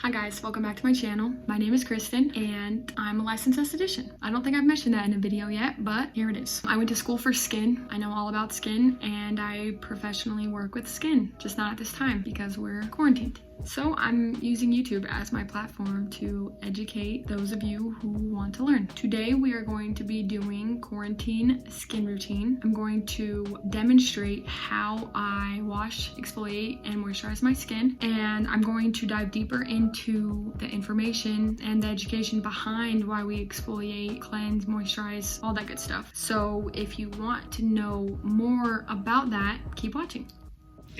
Hi guys, welcome back to my channel. My name is Kristen and I'm a licensed esthetician. I don't think I've mentioned that in a video yet, but here it is. I went to school for skin. I know all about skin and I professionally work with skin, just not at this time because we're quarantined. So I'm using YouTube as my platform to educate those of you who want to learn. Today we are going to be doing quarantine skin routine. I'm going to demonstrate how I wash, exfoliate, and moisturize my skin, and I'm going to dive deeper into the information and the education behind why we exfoliate, cleanse, moisturize, all that good stuff. So if you want to know more about that, keep watching.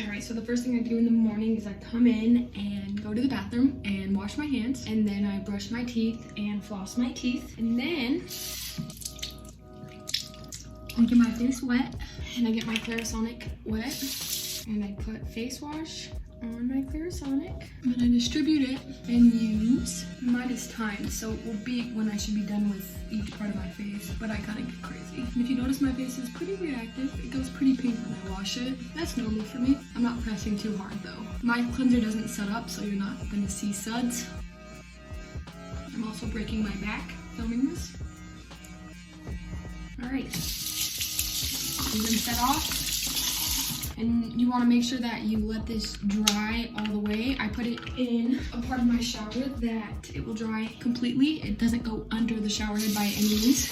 Alright, so the first thing I do in the morning is I come in and go to the bathroom and wash my hands, and then I brush my teeth and floss my teeth, and then I get my face wet and I get my Clarisonic wet, and I put face wash on my Clarisonic, and I distribute it and use minus time, so it will beep when I should be done with each part of my face, but I kind of get crazy. And if you notice, my face is pretty reactive. It goes pretty pink when I wash it. That's normal for me. I'm not pressing too hard though. My cleanser doesn't set up, so you're not gonna see suds. I'm also breaking my back filming this. All right, rinse that off. And you want to make sure that you let this dry all the way. I put it in a part of my shower that it will dry completely. It doesn't go under the shower head by any means.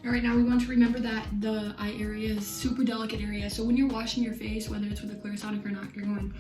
All right, now we want to remember that the eye area is super delicate area. So when you're washing your face, whether it's with a Clarisonic or not, you're going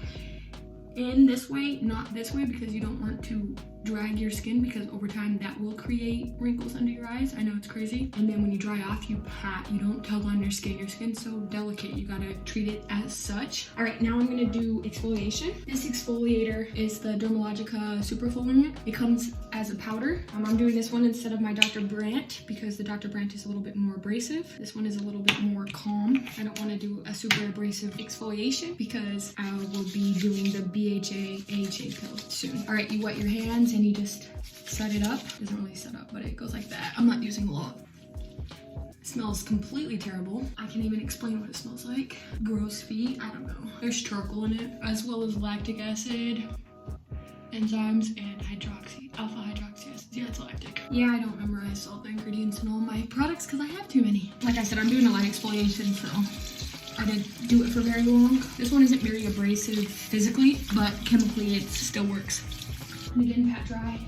in this way, not this way, because you don't want to drag your skin, because over time that will create wrinkles under your eyes. I know it's crazy. And then when you dry off, you pat, you don't tug on your skin. Your skin's so delicate, you gotta treat it as such. All right, now I'm gonna do exfoliation. This exfoliator is the Dermalogica Super Exfoliant. It comes as a powder. I'm doing this one instead of my Dr. Brandt because the Dr. Brandt is a little bit more abrasive. This one is a little bit more calm. I don't wanna do a super abrasive exfoliation because I will be doing the BHA AHA pill soon. All right, you wet your hands and you just set it up. It doesn't really set up, but it goes like that. I'm not using a lot. It smells completely terrible. I can't even explain what it smells like. Gross feet, I don't know. There's charcoal in it, as well as lactic acid, enzymes, and alpha hydroxy acid. Yeah, it's lactic. Yeah, I don't memorize all the ingredients in all my products because I have too many. Like I said, I'm doing a light exfoliation, so I didn't do it for very long. This one isn't very abrasive physically, but chemically it still works. And again, pat dry.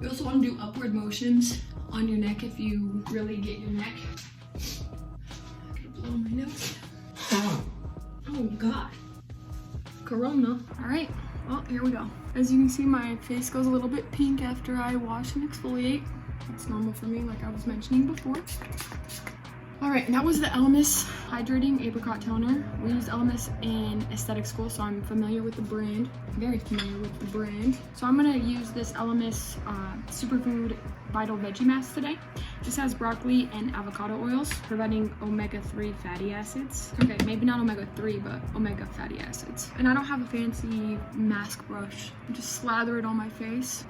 You also want to do upward motions on your neck if you really get your neck. I'm gonna blow my nose. Oh God. Corona. All right, well, here we go. As you can see, my face goes a little bit pink after I wash and exfoliate. That's normal for me, like I was mentioning before. All right, and that was the Elemis Hydrating Apricot Toner. We use Elemis in aesthetic school, so I'm familiar with the brand. Very familiar with the brand. So I'm gonna use this Elemis Superfood Vital Veggie Mask today. This has broccoli and avocado oils, preventing omega-3 fatty acids. Okay, maybe not omega-3, but omega fatty acids. And I don't have a fancy mask brush. I just slather it on my face.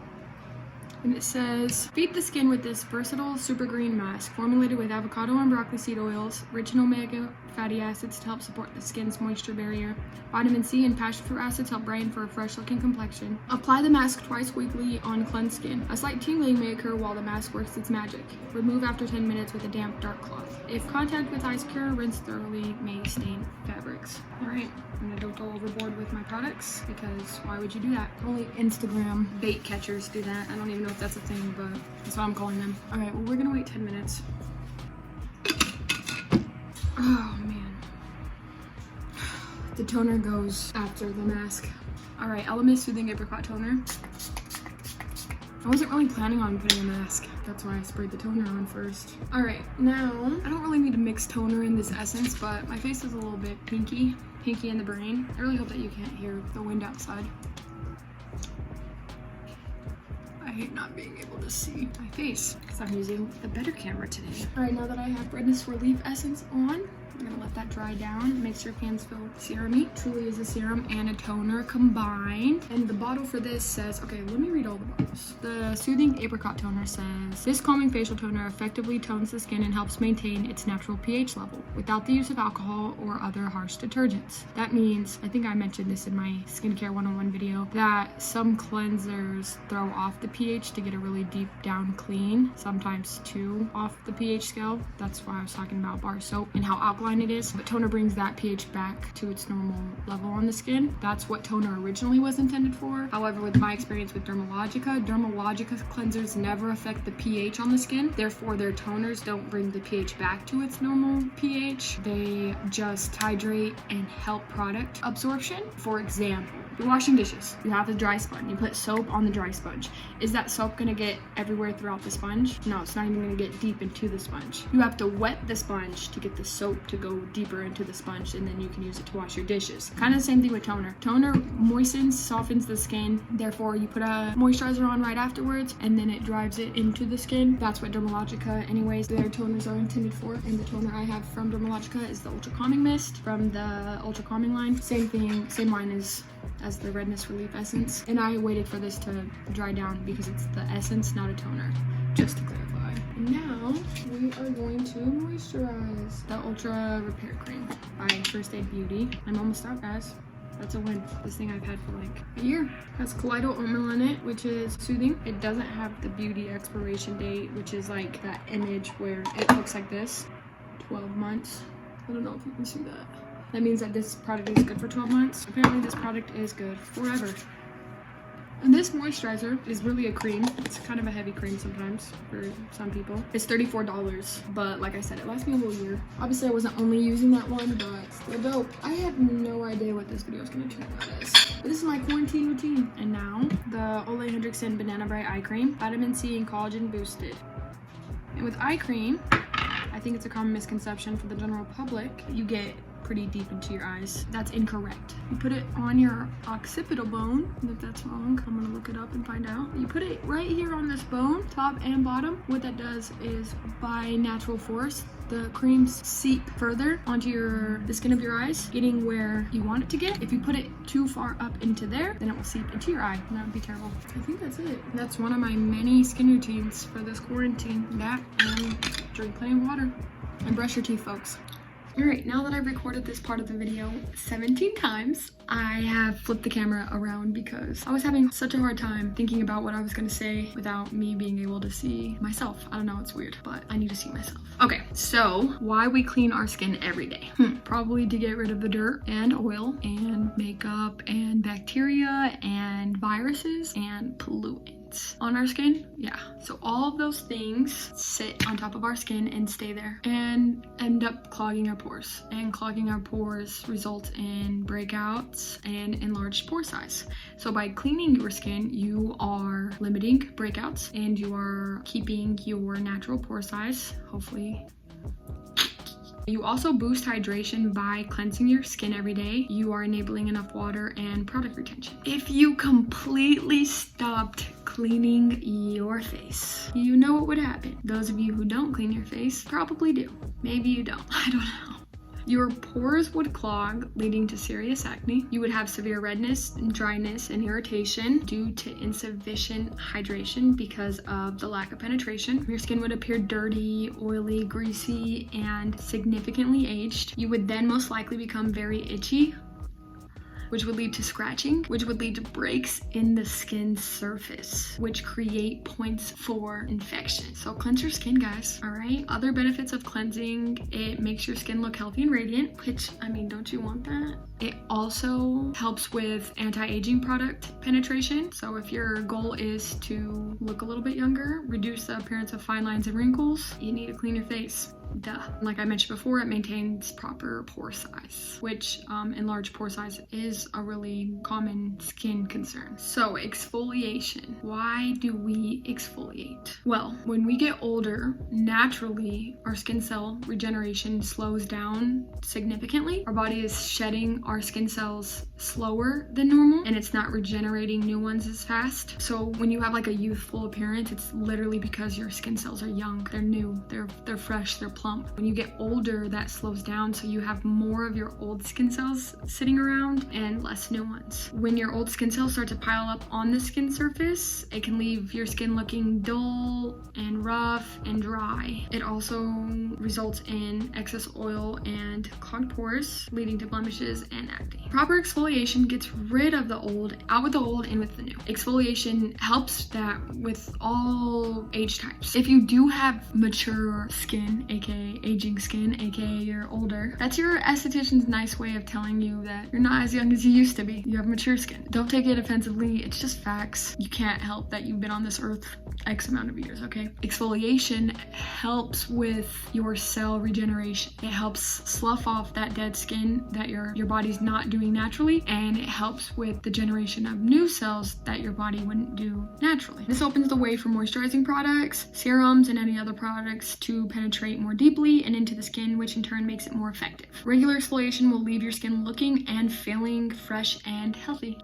And it says, feed the skin with this versatile super green mask formulated with avocado and broccoli seed oils, rich in omega fatty acids to help support the skin's moisture barrier. Vitamin C and passion fruit acids help brighten for a fresh looking complexion. Apply the mask twice weekly on cleansed skin. A slight tingling may occur while the mask works its magic. Remove after 10 minutes with a damp, dark cloth. If contact with eyes cure, rinse thoroughly, may stain fabrics. All right, I'm gonna don't go overboard with my products because why would you do that? Only Instagram bait catchers do that. I don't even know if that's a thing, but that's what I'm calling them. All right, well, we're gonna wait 10 minutes. Oh man. The toner goes after the mask. All right, Elemis Soothing Apricot Toner. I wasn't really planning on putting a mask. That's why I sprayed the toner on first. All right, now, I don't really need to mix toner in this essence, but my face is a little bit pinky in the brain. I really hope that you can't hear the wind outside. I hate not being able to see my face because I'm using the better camera today. All right, now that I have Redness Relief Essence on, I'm gonna let that dry down. Makes your hands feel serumy. Truly is a serum and a toner combined. And the bottle for this says, okay, let me read all the bottles. The Soothing Apricot Toner says, this calming facial toner effectively tones the skin and helps maintain its natural pH level without the use of alcohol or other harsh detergents. That means, I think I mentioned this in my skincare 101 video, that some cleansers throw off the pH to get a really deep down clean, sometimes 2 off the pH scale. That's why I was talking about bar soap and how alkaline it is. But toner brings that pH back to its normal level on the skin. That's what toner originally was intended for. However, with my experience with Dermalogica cleansers never affect the pH on the skin. Therefore, their toners don't bring the pH back to its normal pH. They just hydrate and help product absorption. For example, you're washing dishes, you have a dry sponge, you put soap on the dry sponge. Is that soap gonna get everywhere throughout the sponge? No, it's not even gonna get deep into the sponge. You have to wet the sponge to get the soap to go deeper into the sponge, and then you can use it to wash your dishes. Kind of the same thing with toner. Toner moistens, softens the skin, therefore you put a moisturizer on right afterwards, and then it drives it into the skin. That's what Dermalogica, anyways, their toners are intended for. And the toner I have from Dermalogica is the Ultra Calming Mist from the Ultra Calming line. Same thing, same line as the Redness Relief Essence. And I waited for this to dry down because it's the essence, not a toner, just to clarify. And now we are going to moisturize the Ultra Repair Cream by First Aid Beauty. I'm almost out, guys. That's a win. This thing I've had for like a year. It has colloidal oatmeal in it, which is soothing. It doesn't have the beauty expiration date, which is like that image where it looks like this. 12 months. I don't know if you can see that. That means that this product is good for 12 months. Apparently this product is good forever. And this moisturizer is really a cream. It's kind of a heavy cream sometimes for some people. It's $34, but like I said, it lasts me a whole year. Obviously I wasn't only using that one, but still dope. I have no idea what this video is gonna turn out as. But this is my quarantine routine. And now, the Ole Henriksen Banana Bright Eye Cream, vitamin C and collagen boosted. And with eye cream, I think it's a common misconception for the general public. You get pretty deep into your eyes. That's incorrect. You put it on your occipital bone, and if that's wrong, I'm gonna look it up and find out. You put it right here on this bone, top and bottom. What that does is, by natural force, the creams seep further onto the skin of your eyes, getting where you want it to get. If you put it too far up into there, then it will seep into your eye, and that would be terrible. I think that's it. That's one of my many skin routines for this quarantine. That and drink plenty of water and brush your teeth, folks. Alright, now that I've recorded this part of the video 17 times, I have flipped the camera around because I was having such a hard time thinking about what I was gonna say without me being able to see myself. I don't know, it's weird, but I need to see myself. Okay, so why we clean our skin every day? Probably to get rid of the dirt and oil and makeup and bacteria and viruses and pollutants on our skin. Yeah, so all of those things sit on top of our skin and stay there and end up clogging our pores, and clogging our pores results in breakouts and enlarged pore size. So by cleaning your skin, you are limiting breakouts and you are keeping your natural pore size, hopefully. You also boost hydration by cleansing your skin every day. You are enabling enough water and product retention. If you completely stopped cleaning your face, you know what would happen. Those of you who don't clean your face probably do. Maybe you don't, I don't know. Your pores would clog, leading to serious acne. You would have severe redness, and dryness, and irritation due to insufficient hydration because of the lack of penetration. Your skin would appear dirty, oily, greasy, and significantly aged. You would then most likely become very itchy, which would lead to scratching, which would lead to breaks in the skin surface, which create points for infection. So cleanse your skin, guys, all right? Other benefits of cleansing, it makes your skin look healthy and radiant, which, I mean, don't you want that? It also helps with anti-aging product penetration. So if your goal is to look a little bit younger, reduce the appearance of fine lines and wrinkles, you need to clean your face. Duh. Like I mentioned before, it maintains proper pore size, which enlarged pore size is a really common skin concern. So exfoliation. Why do we exfoliate? Well, when we get older, naturally our skin cell regeneration slows down significantly. Our body is shedding our skin cells slower than normal, and it's not regenerating new ones as fast. So when you have like a youthful appearance, it's literally because your skin cells are young, they're new, they're fresh, they're clump. When you get older, that slows down, so you have more of your old skin cells sitting around and less new ones. When your old skin cells start to pile up on the skin surface, it can leave your skin looking dull and rough and dry. It also results in excess oil and clogged pores, leading to blemishes and acne. Proper exfoliation gets rid of the old, out with the old, in with the new. Exfoliation helps that with all age types. If you do have mature skin, aka aging skin, aka you're older, that's your esthetician's nice way of telling you that you're not as young as you used to be. You have mature skin. Don't take it offensively, it's just facts. You can't help that you've been on this earth X amount of years, okay? Exfoliation helps with your cell regeneration. It helps slough off that dead skin that your body's not doing naturally, and it helps with the generation of new cells that your body wouldn't do naturally. This opens the way for moisturizing products, serums, and any other products to penetrate more deeply and into the skin, which in turn makes it more effective. Regular exfoliation will leave your skin looking and feeling fresh and healthy.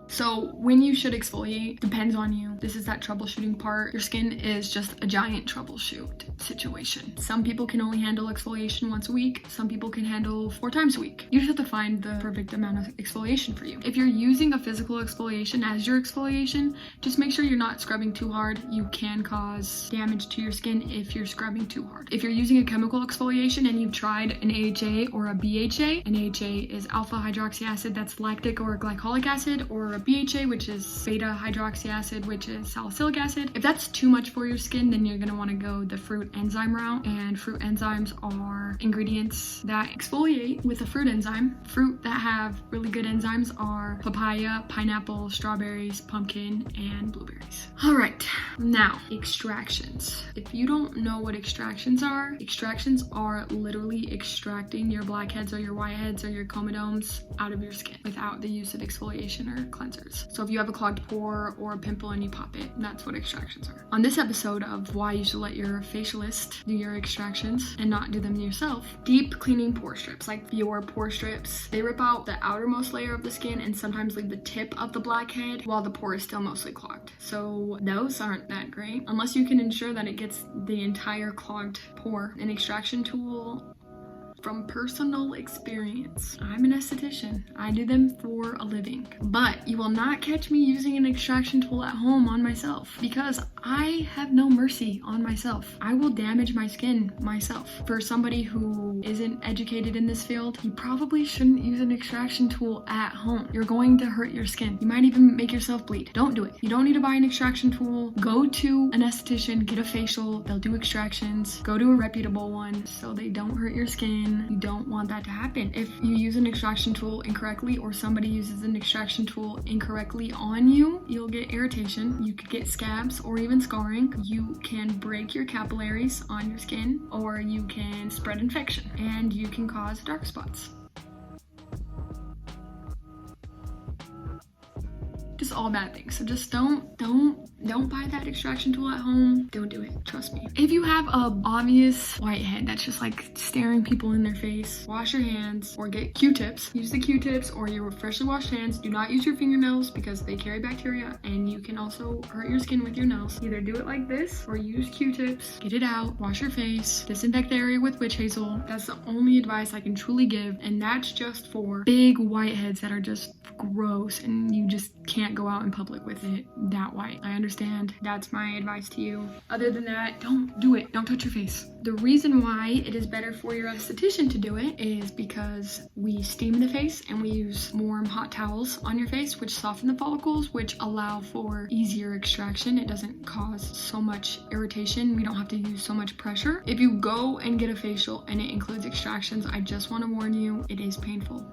So when you should exfoliate depends on you. This is that troubleshooting part. Your skin is just a giant troubleshoot situation. Some people can only handle exfoliation once a week. Some people can handle 4 times a week. You just have to find the perfect amount of exfoliation for you. If you're using a physical exfoliation as your exfoliation, just make sure you're not scrubbing too hard. You can cause damage to your skin if you're scrubbing too hard. If you're using a chemical exfoliation and you've tried an AHA or a BHA, an AHA is alpha hydroxy acid, that's lactic or glycolic acid, or a BHA, which is beta hydroxy acid, which is salicylic acid. If that's too much for your skin, then you're gonna wanna go the fruit enzyme route, and fruit enzymes are ingredients that exfoliate with a fruit enzyme. Fruit that have really good enzymes are papaya, pineapple, strawberries, pumpkin, and blueberries. All right, now extractions. If you don't know what extractions are literally extracting your blackheads or your whiteheads or your comedones out of your skin without the use of exfoliation or cleansers. So if you have a clogged pore or a pimple and you pop it, that's what extractions are. On this episode of why you should let your facialist do your extractions and not do them yourself, deep cleaning pore strips, like your pore strips, they rip out the outermost layer of the skin and sometimes leave the tip of the blackhead while the pore is still mostly clogged. So those aren't that great unless you can ensure that it gets the entire clogged pore. An extraction tool, from personal experience, I'm an esthetician. I do them for a living. But you will not catch me using an extraction tool at home on myself because I have no mercy on myself. I will damage my skin myself. For somebody who isn't educated in this field, you probably shouldn't use an extraction tool at home. You're going to hurt your skin. You might even make yourself bleed. Don't do it. You don't need to buy an extraction tool. Go to an esthetician, get a facial. They'll do extractions. Go to a reputable one so they don't hurt your skin. You don't want that to happen. If you use an extraction tool incorrectly or somebody uses an extraction tool incorrectly on you, you'll get irritation. You could get scabs or even scarring. You can break your capillaries on your skin, or you can spread infection, and you can cause dark spots. Just all bad things. So just don't buy that extraction tool at home. Don't do it. Trust me. If you have a obvious whitehead that's just like staring people in their face, wash your hands or get Q-tips. Use the Q-tips or your freshly washed hands. Do not use your fingernails because they carry bacteria and you can also hurt your skin with your nails. Either do it like this or use Q-tips. Get it out. Wash your face. Disinfect the area with witch hazel. That's the only advice I can truly give, and that's just for big whiteheads that are just gross and you just can't go out in public with it that white. I understand. That's my advice to you. Other than that, don't do it. Don't touch your face. The reason why it is better for your esthetician to do it is because we steam the face and we use warm hot towels on your face, which soften the follicles, which allow for easier extraction. It doesn't cause so much irritation. We don't have to use so much pressure. If you go and get a facial and it includes extractions, I just want to warn you, it is painful.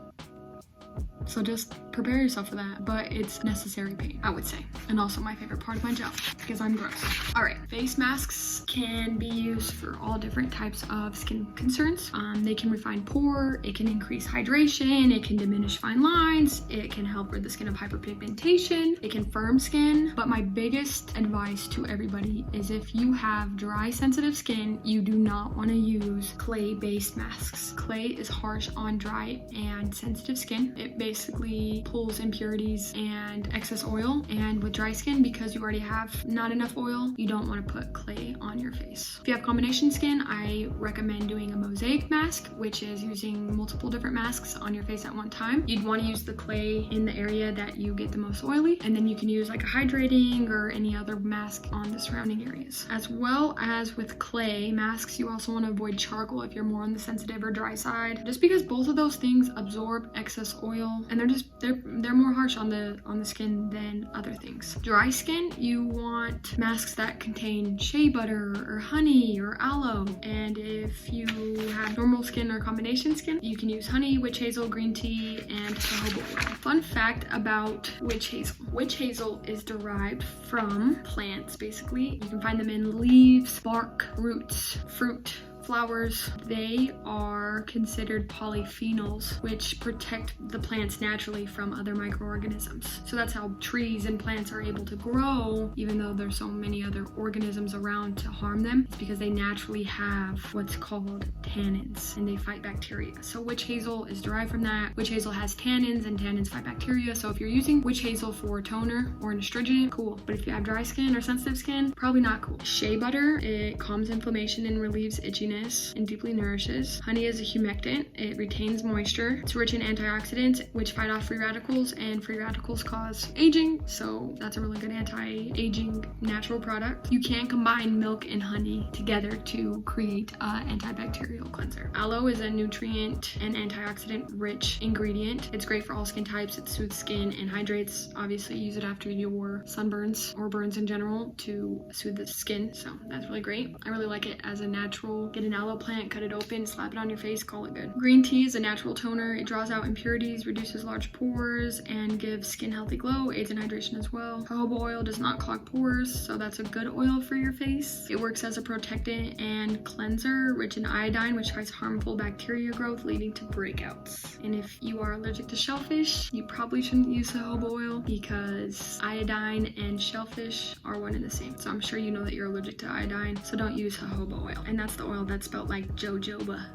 So just prepare yourself for that, but it's necessary pain, I would say. And also my favorite part of my job, because I'm gross. All right, face masks can be used for all different types of skin concerns. They can refine pore, it can increase hydration, it can diminish fine lines, it can help rid the skin of hyperpigmentation, it can firm skin. But my biggest advice to everybody is if you have dry, sensitive skin, you do not want to use clay-based masks. Clay is harsh on dry and sensitive skin. It basically basically pulls impurities and excess oil. And with dry skin, because you already have not enough oil, you don't want to put clay on your face. If you have combination skin, I recommend doing a mosaic mask, which is using multiple different masks on your face at one time. You'd want to use the clay in the area that you get the most oily, and then you can use like a hydrating or any other mask on the surrounding areas. As well as with clay masks, you also want to avoid charcoal if you're more on the sensitive or dry side, just because both of those things absorb excess oil, and they're more harsh on the skin than other things. Dry skin, you want masks that contain shea butter or honey or aloe, and if you have normal skin or combination skin, you can use honey, witch hazel, green tea, and jojoba oil. Fun fact about witch hazel. Witch hazel is derived from plants, basically. You can find them in leaves, bark, roots, fruit, flowers. They are considered polyphenols, which protect the plants naturally from other microorganisms. So that's how trees and plants are able to grow, even though there's so many other organisms around to harm them. It's because they naturally have what's called tannins, and they fight bacteria. So witch hazel is derived from that. Witch hazel has tannins, and tannins fight bacteria. So if you're using witch hazel for toner or an astringent, cool. But if you have dry skin or sensitive skin, probably not cool. Shea butter, it calms inflammation and relieves itchiness and deeply nourishes. Honey is a humectant. It retains moisture. It's rich in antioxidants, which fight off free radicals, and free radicals cause aging. So that's a really good anti-aging natural product. You can combine milk and honey together to create an antibacterial cleanser. Aloe is a nutrient and antioxidant rich ingredient. It's great for all skin types. It soothes skin and hydrates. Obviously, use it after your sunburns or burns in general to soothe the skin. So that's really great. I really like it as a natural. Get an aloe plant, cut it open, slap it on your face, call it good. Green tea is a natural toner. It draws out impurities, reduces large pores, and gives skin healthy glow, aids in hydration as well. Jojoba oil does not clog pores, so that's a good oil for your face. It works as a protectant and cleanser, rich in iodine, which fights harmful bacteria growth, leading to breakouts. And if you are allergic to shellfish, you probably shouldn't use jojoba oil because iodine and shellfish are one and the same. So I'm sure you know that you're allergic to iodine, so don't use jojoba oil. And that's the oil that's spelled like jojoba.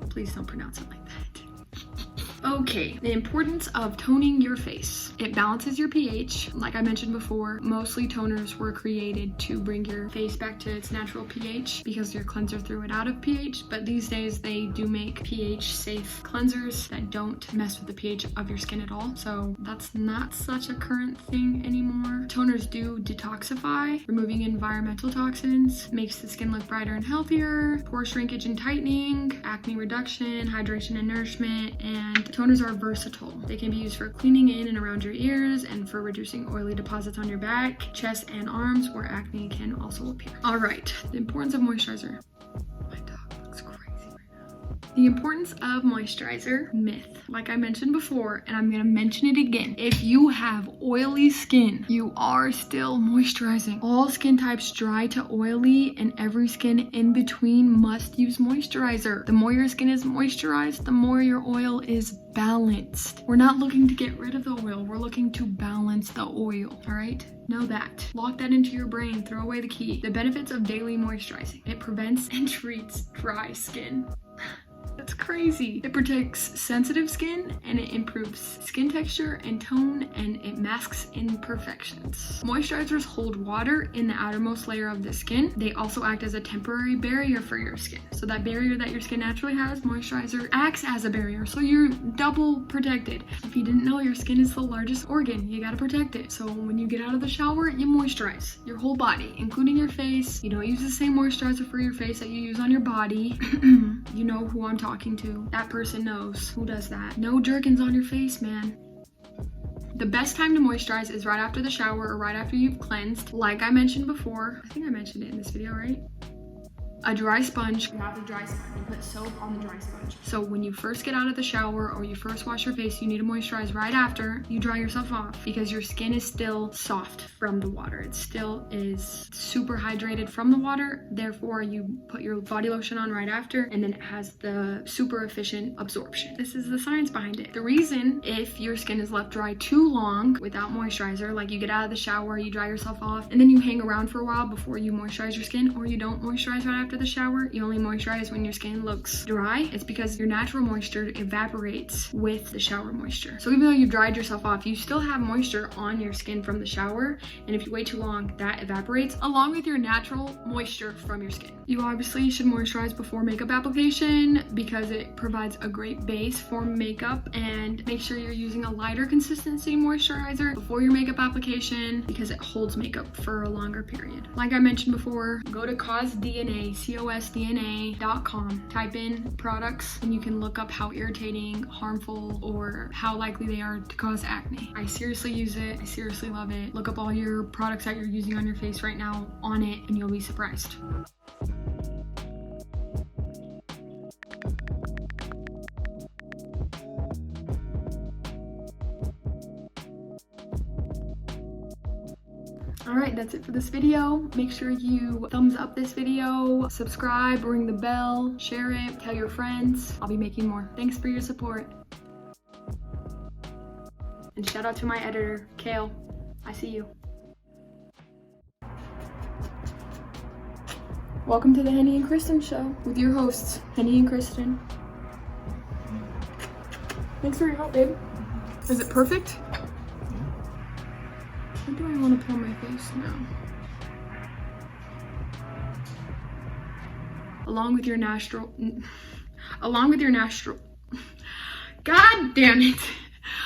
Please don't pronounce it like that. Okay, the importance of toning your face. It balances your pH. Like I mentioned before, mostly toners were created to bring your face back to its natural pH because your cleanser threw it out of pH, but these days they do make pH safe cleansers that don't mess with the pH of your skin at all. So that's not such a current thing anymore. Toners do detoxify, removing environmental toxins, makes the skin look brighter and healthier, pore shrinkage and tightening, acne reduction, hydration and nourishment, and toners are versatile. They can be used for cleaning in and around your ears and for reducing oily deposits on your back, chest, and arms where acne can also appear. All right, the importance of moisturizer. My dog looks crazy right now. The importance of moisturizer myth. Like I mentioned before, and I'm gonna mention it again. If you have oily skin, you are still moisturizing. All skin types, dry to oily, and every skin in between must use moisturizer. The more your skin is moisturized, the more your oil is balanced. We're not looking to get rid of the oil, we're looking to balance the oil, all right? Know that. Lock that into your brain, throw away the key. The benefits of daily moisturizing. It prevents and treats dry skin. That's crazy. It protects sensitive skin, and it improves skin texture and tone, and it masks imperfections. Moisturizers hold water in the outermost layer of the skin. They also act as a temporary barrier for your skin. So that barrier that your skin naturally has, moisturizer acts as a barrier. So you're double protected. If you didn't know, your skin is the largest organ. You gotta protect it. So when you get out of the shower, you moisturize your whole body, including your face. You don't use the same moisturizer for your face that you use on your body. You know who I'm talking to. That person knows who does that. No jerkins on your face, man. The best time to moisturize is right after the shower or right after you've cleansed. Like I mentioned before, I think I mentioned it in this video, right? A dry sponge. You have a dry sponge. You put soap on the dry sponge. So when you first get out of the shower or you first wash your face, you need to moisturize right after you dry yourself off because your skin is still soft from the water. It still is super hydrated from the water. Therefore, you put your body lotion on right after, and then it has the super efficient absorption. This is the science behind it. The reason if your skin is left dry too long without moisturizer, like you get out of the shower, you dry yourself off, and then you hang around for a while before you moisturize your skin, or you don't moisturize right after after the shower, you only moisturize when your skin looks dry. It's because your natural moisture evaporates with the shower moisture. So even though you dried yourself off, you still have moisture on your skin from the shower. And if you wait too long, that evaporates along with your natural moisture from your skin. You obviously should moisturize before makeup application because it provides a great base for makeup, and make sure you're using a lighter consistency moisturizer before your makeup application because it holds makeup for a longer period. Like I mentioned before, go to cosdna.com, type in products, and you can look up how irritating, harmful, or how likely they are to cause acne. I seriously use it. I seriously love it. Look up all your products that you're using on your face right now on it, and you'll be surprised. Alright, that's it for this video. Make sure you thumbs up this video, subscribe, ring the bell, share it, tell your friends. I'll be making more. Thanks for your support. And shout out to my editor, Kale. I see you. Welcome to the Henny and Kristen show with your hosts, Henny and Kristen. Thanks for your help, babe. Is it perfect? What do I want to put on my face now? Along with your nostril. God damn it.